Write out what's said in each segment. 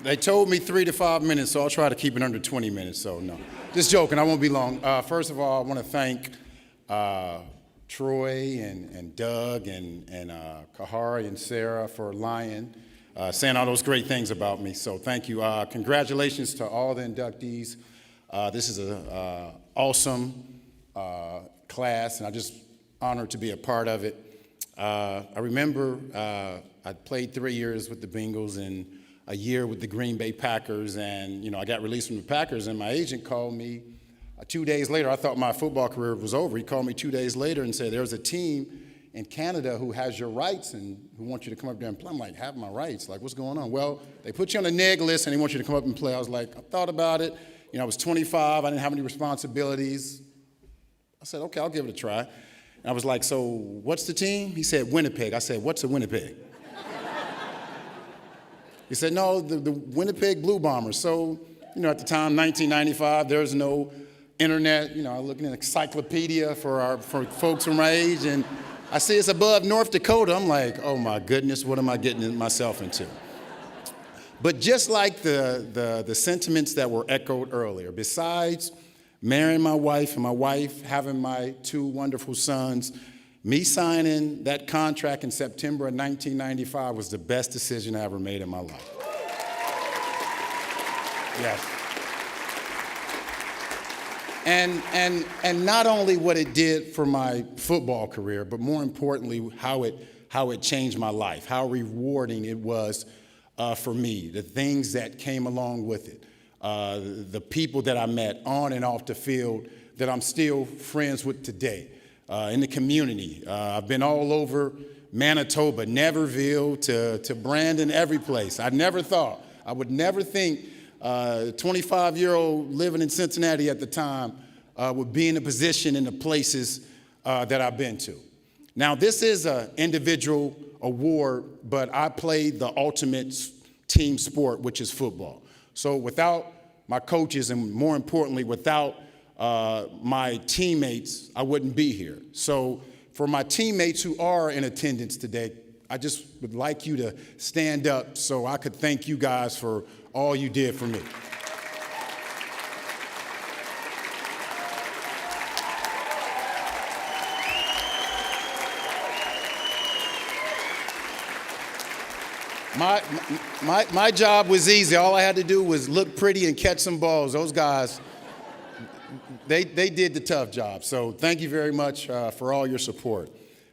They told me 3 to 5 minutes, so I'll try to keep it under 20 minutes, so no. Just joking, I won't be long. First of all, I want to thank Troy and Doug and Kahari and Sarah for saying all those great things about me, so thank you. Congratulations to all the inductees. This is an awesome class, and I'm just honored to be a part of it. I remember I played 3 years with the Bengals and a year with the Green Bay Packers, and I got released from the Packers, and my agent called me 2 days later. I thought my football career was over. He called me 2 days later and said, there's a team in Canada who has your rights and who wants you to come up there and play. I'm like, have my rights? Like, what's going on? Well, they put you on the neg list and they want you to come up and play. I was like, I thought about it. I was 25. I didn't have any responsibilities. I said, okay, I'll give it a try. And I was like, so what's the team? He said, Winnipeg. I said, what's a Winnipeg? He said, no, the Winnipeg Blue Bombers. So, at the time, 1995, there's no internet. I look in an encyclopedia for folks from my age, and I see it's above North Dakota. I'm like, oh my goodness, what am I getting myself into? But just like the sentiments that were echoed earlier, besides marrying my wife and my wife having my 2 wonderful sons, me signing that contract in September of 1995 was the best decision I ever made in my life. Yes. And not only what it did for my football career, but more importantly, how it changed my life, how rewarding it was for me, the things that came along with it, the people that I met on and off the field that I'm still friends with today. In the community. I've been all over Manitoba, Neverville to Brandon, every place. I would never think a 25-year-old living in Cincinnati at the time would be in a position in the places that I've been to. Now, this is an individual award, but I played the ultimate team sport, which is football. So without my coaches and more importantly, without my teammates, I wouldn't be here. So for my teammates who are in attendance today, I just would like you to stand up so I could thank you guys for all you did for me. My job was easy. All I had to do was look pretty and catch some balls. Those guys, They did the tough job, so thank you very much for all your support.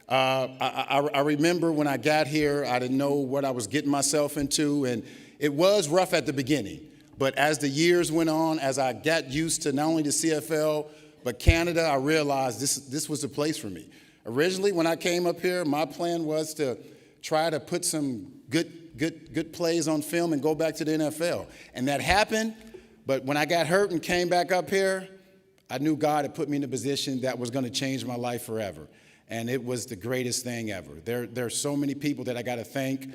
I remember when I got here, I didn't know what I was getting myself into, and it was rough at the beginning. But as the years went on, as I got used to not only the CFL, but Canada, I realized this was the place for me. Originally, when I came up here, my plan was to try to put some good plays on film and go back to the NFL. And that happened, but when I got hurt and came back up here, I knew God had put me in a position that was going to change my life forever. And it was the greatest thing ever. There are so many people that I got to thank.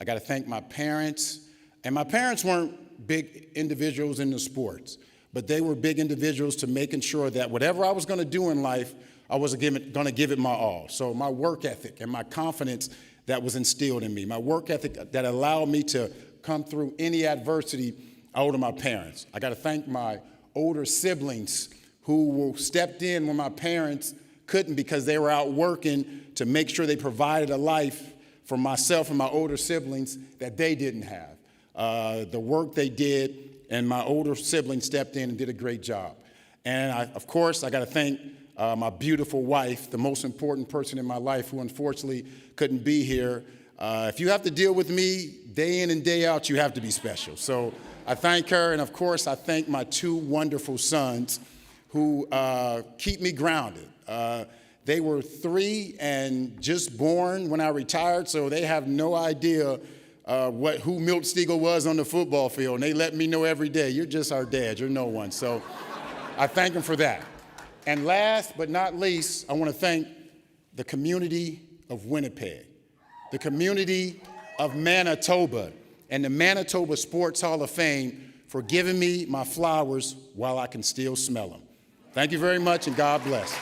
I got to thank my parents. And my parents weren't big individuals in the sports, but they were big individuals to making sure that whatever I was going to do in life, I was going to give it my all. So my work ethic and my confidence that was instilled in me, my work ethic that allowed me to come through any adversity, I owe to my parents. I got to thank my older siblings who stepped in when my parents couldn't because they were out working to make sure they provided a life for myself and my older siblings that they didn't have. The work they did, and my older siblings stepped in and did a great job. And of course, I got to thank my beautiful wife, the most important person in my life who unfortunately couldn't be here. If you have to deal with me day in and day out, you have to be special. So I thank her, and of course, I thank my 2 wonderful sons who keep me grounded. They were 3 and just born when I retired, so they have no idea who Milt Stegall was on the football field. And they let me know every day, you're just our dad, you're no one. So I thank them for that. And last but not least, I want to thank the community of Winnipeg, the community of Manitoba, and the Manitoba Sports Hall of Fame for giving me my flowers while I can still smell them. Thank you very much, and God bless.